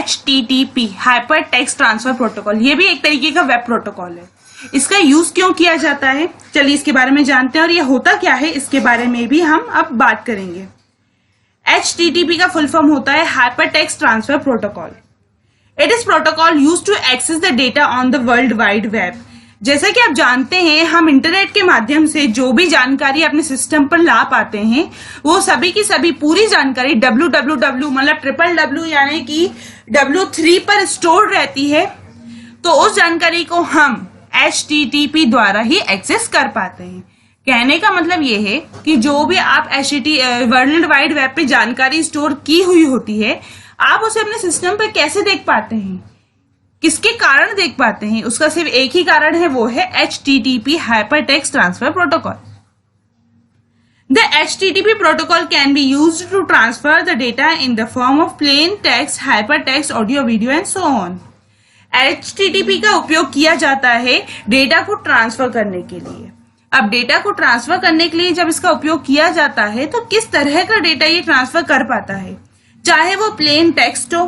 HTTP hyper text transfer protocol, ये भी एक तरीके का वेब प्रोटोकॉल है। इसका यूज क्यों किया जाता है, चलिए इसके बारे में जानते हैं, और ये होता क्या है इसके बारे में भी हम अब बात करेंगे। HTTP का फुल फॉर्म होता है hyper text transfer protocol. It is protocol used to access the data on the world wide web. जैसा कि आप जानते हैं, हम इंटरनेट के माध्यम से जो भी जानकारी अपने सिस्टम पर ला पाते हैं, वो सभी की सभी पूरी जानकारी www मतलब www यानी कि W3 पर स्टोर रहती है। तो उस जानकारी को हम HTTP द्वारा ही एक्सेस कर पाते हैं। कहने का मतलब ये है कि जो भी आप वर्ल्ड वाइड वेब पे जानकारी स्टोर की हुई होती है, आप उसे अपने सिस्टम पे कैसे देख पाते हैं, किसके कारण देख पाते हैं, उसका सिर्फ एक ही कारण है, वो है HTTP hypertext transfer protocol. The HTTP protocol can be used to transfer the data in the form of plain text, hypertext, audio, video and so on. HTTP का उपयोग किया जाता है डेटा को ट्रांसफर करने के लिए। अब डेटा को ट्रांसफर करने के लिए जब इसका उपयोग किया जाता है तो किस तरह का डेटा ये ट्रांसफर कर पाता है, चाहे वो प्लेन टेक्स्ट हो,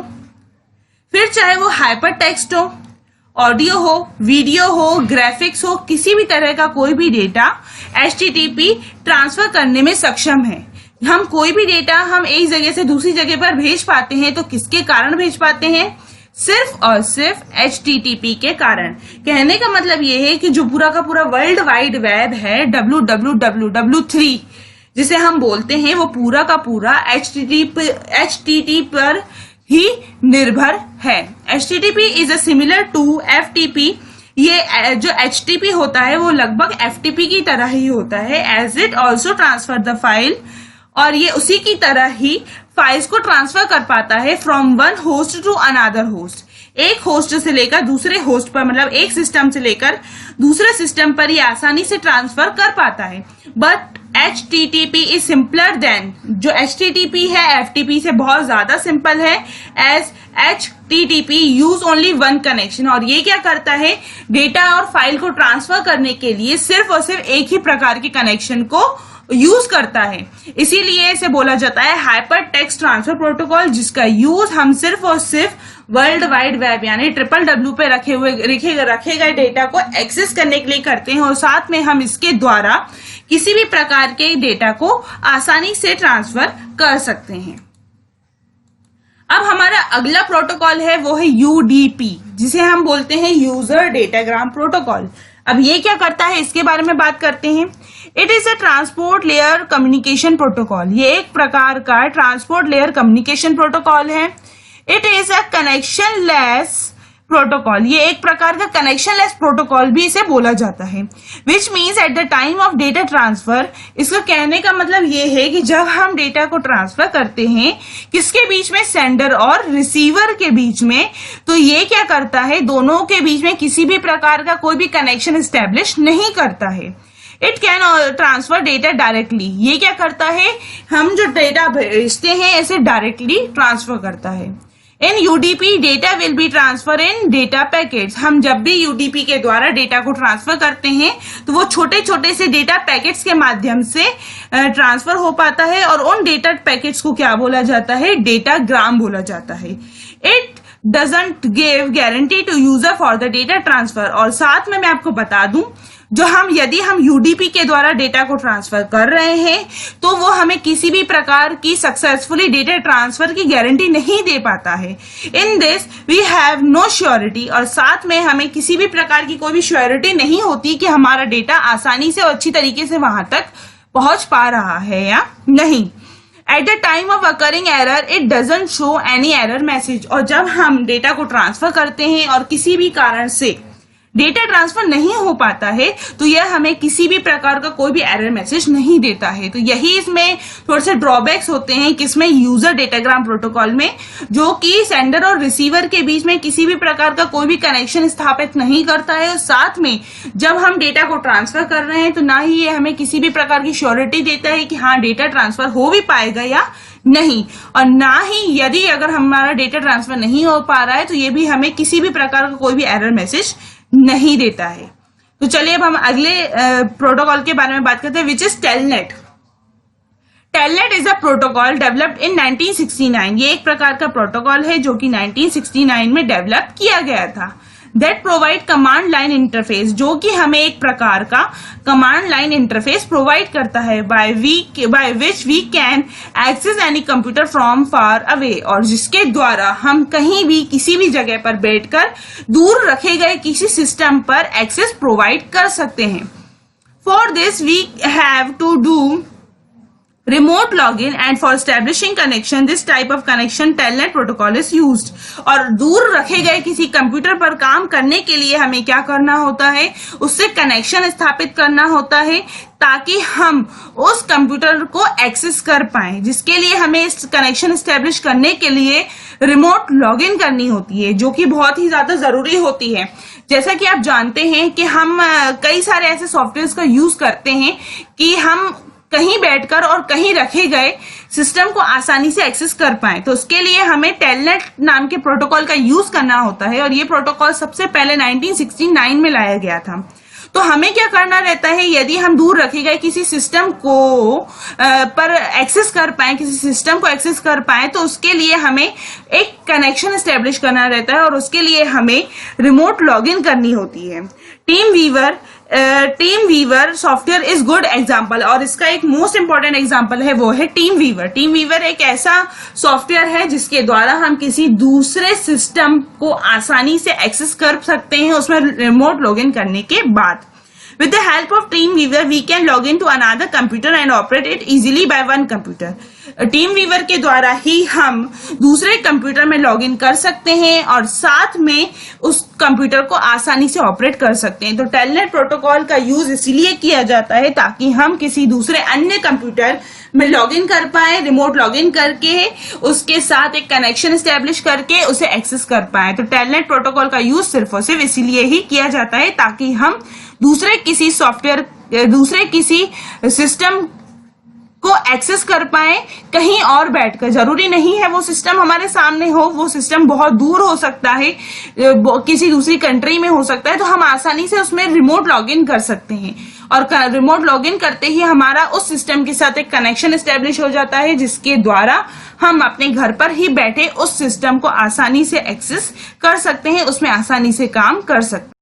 फिर चाहे वो हाइपर टेक्स्ट हो, ऑडियो हो, वीडियो हो, ग्राफिक्स हो, किसी भी तरह का कोई भी डेटा HTTP ट्रांसफर करने में सक्षम है। हम कोई भी डेटा हम एक जगह से दूसरी जगह पर भेज पाते हैं, तो किसके कारण भेज पाते हैं, सिर्फ और सिर्फ HTTP के कारण। कहने का मतलब ये है कि जो पूरा का पूरा वर्ल्ड वाइड वेब है W3 जिसे हम बोलते हैं, वो पूरा का पूरा HTTP पर ही निर्भर है। HTTP is a similar to FTP। ये जो HTTP होता है वो लगभग FTP की तरह ही होता है, as it also transfer the file, और ये उसी की तरह ही फाइल्स को ट्रांसफर कर पाता है from one host to another host. एक होस्ट से लेकर दूसरे होस्ट पर, मतलब एक सिस्टम से लेकर दूसरे सिस्टम पर ये आसानी से ट्रांसफर कर पाता है। But HTTP is simpler than, जो HTTP है FTP से बहुत ज्यादा सिंपल है, as HTTP use only one connection. और ये क्या करता है, डेटा और फाइल को ट्रांसफर करने के लिए सिर्फ और सिर्फ एक ही प्रकार के कनेक्शन को यूज करता है। इसीलिए इसे बोला जाता है हाइपर टेक्स्ट ट्रांसफर प्रोटोकॉल, जिसका यूज हम सिर्फ और सिर्फ वर्ल्ड वाइड वेब यानी WWW पे रखे गए डेटा को एक्सेस करने के लिए करते हैं, और साथ में हम इसके द्वारा किसी भी प्रकार के डेटा को आसानी से ट्रांसफर कर सकते हैं। अब हमारा अगला प्रोटोकॉल है वो है UDP, जिसे हम बोलते हैं यूजर डेटाग्राम प्रोटोकॉल। अब ये क्या करता है इसके बारे में बात करते हैं। It is a transport layer communication protocol. ये एक प्रकार का ट्रांसपोर्ट लेयर कम्युनिकेशन प्रोटोकॉल है। It is a connection less protocol. ये एक प्रकार का कनेक्शन लेस प्रोटोकॉल भी इसे बोला जाता है, which means at the time of data transfer. इसका कहने का मतलब ये है कि जब हम डेटा को ट्रांसफर करते हैं किसके बीच में, सेंडर और रिसीवर के बीच में, तो ये क्या करता है, दोनों के बीच में किसी भी प्रकार का कोई भी कनेक्शन स्टैब्लिश नहीं करता है। It can transfer data directly. ये क्या करता है, हम जो डेटा भेजते हैं इसे डायरेक्टली ट्रांसफर करता है। इन UDP data will be transfer in data packets. हम जब भी UDP के द्वारा डेटा को ट्रांसफर करते हैं तो वो छोटे छोटे से डेटा पैकेट्स के माध्यम से ट्रांसफर हो पाता है, और उन डेटा पैकेट्स को क्या बोला जाता है, डेटाग्राम बोला जाता है। It doesn't give guarantee to user for the data transfer. और साथ में मैं आपको बता दूं, यदि हम UDP के द्वारा डेटा को ट्रांसफर कर रहे हैं तो वो हमें किसी भी प्रकार की सक्सेसफुली डेटा ट्रांसफर की गारंटी नहीं दे पाता है। In this we have no surety, और साथ में हमें किसी भी प्रकार की कोई भी श्योरिटी नहीं होती कि हमारा डेटा आसानी से और अच्छी तरीके से वहां तक पहुंच पा रहा है या नहीं। At the time of occurring error it doesn't show any error message. और जब हम डेटा को ट्रांसफर करते हैं और किसी भी कारण से डेटा ट्रांसफर नहीं हो पाता है तो यह हमें किसी भी प्रकार का कोई भी एरर मैसेज नहीं देता है। तो यही इसमें थोड़े से ड्रॉबैक्स होते हैं किसमें, यूजर डेटाग्राम प्रोटोकॉल में, जो कि सेंडर और रिसीवर के बीच में किसी भी प्रकार का कोई भी कनेक्शन स्थापित नहीं करता है। और साथ में जब हम डेटा को ट्रांसफर कर रहे हैं तो ना ही ये हमें किसी भी प्रकार की श्योरिटी देता है कि हाँ डेटा ट्रांसफर हो भी पाएगा या नहीं, और ना ही यदि अगर हमारा डेटा ट्रांसफर नहीं हो पा रहा है तो ये भी हमें किसी भी प्रकार का कोई भी एरर मैसेज नहीं देता है। तो चलिए अब हम अगले प्रोटोकॉल के बारे में बात करते हैं, which is telnet. Telnet is a protocol developed in 1969। ये एक प्रकार का प्रोटोकॉल है जो कि 1969 में डेवलप किया गया था। That provide command line interface, जो कि हमें एक प्रकार का कमांड लाइन इंटरफेस प्रोवाइड करता है by which we can access any computer from far away, और जिसके द्वारा हम कहीं भी किसी भी जगह पर बैठकर दूर रखे गए किसी सिस्टम पर एक्सेस प्रोवाइड कर सकते हैं। For this we have to do remote login and for establishing connection this type of connection telnet protocol is used। और दूर रखे गए किसी कंप्यूटर पर काम करने के लिए हमें क्या करना होता है, उससे कनेक्शन स्थापित करना होता है ताकि हम उस कंप्यूटर को एक्सेस कर पाएं, जिसके लिए हमें इस कनेक्शन एस्टेब्लिश करने के लिए रिमोट लॉगिन करनी होती है, जो कि बहुत ही ज्यादा जरूरी होती है। जैसा कि आप जानते हैं कि हम कई सारे ऐसे सॉफ्टवेयर का यूज करते हैं कि हम कहीं बैठकर और कहीं रखे गए सिस्टम को आसानी से एक्सेस कर पाए, तो उसके लिए हमें टेलनेट नाम के प्रोटोकॉल का यूज करना होता है। और ये प्रोटोकॉल सबसे पहले 1969 में लाया गया था। तो हमें क्या करना रहता है, यदि हम दूर रखे गए किसी सिस्टम को पर एक्सेस कर पाए, किसी सिस्टम को एक्सेस कर पाए, तो उसके लिए हमें एक कनेक्शन एस्टेब्लिश करना रहता है और उसके लिए हमें रिमोट लॉगिन करनी होती है। TeamViewer software is good example, और इसका एक मोस्ट इंपॉर्टेंट एग्जाम्पल है वो है टीम वीवर। टीम वीवर एक ऐसा सॉफ्टवेयर है जिसके द्वारा हम किसी दूसरे सिस्टम को आसानी से एक्सेस कर सकते हैं उसमें रिमोट लॉगिन करने के बाद। With the help of TeamViewer, we can log into another computer and operate it easily by one computer. TeamViewer के द्वारा ही हम दूसरे कंप्यूटर में लॉगिन कर सकते हैं और साथ में उस कंप्यूटर को आसानी से ऑपरेट कर सकते हैं। तो टेलनेट प्रोटोकॉल का यूज इसीलिए किया जाता है ताकि हम किसी दूसरे अन्य कंप्यूटर में लॉगिन कर पाए, रिमोट लॉगिन करके उसके साथ एक कनेक्शन एस्टेब्लिश करके उसे एक्सेस कर पाए। तो टेलनेट प्रोटोकॉल का यूज सिर्फ और सिर्फ इसीलिए ही किया जाता है ताकि हम दूसरे किसी सिस्टम को एक्सेस कर पाए कहीं और बैठकर। जरूरी नहीं है वो सिस्टम हमारे सामने हो, वो सिस्टम बहुत दूर हो सकता है, किसी दूसरी कंट्री में हो सकता है, तो हम आसानी से उसमें रिमोट लॉगिन कर सकते हैं और रिमोट लॉगिन करते ही हमारा उस सिस्टम के साथ एक कनेक्शन एस्टेब्लिश हो जाता है जिसके द्वारा हम अपने घर पर ही बैठे उस सिस्टम को आसानी से एक्सेस कर सकते हैं, उसमें आसानी से काम कर सकते हैं।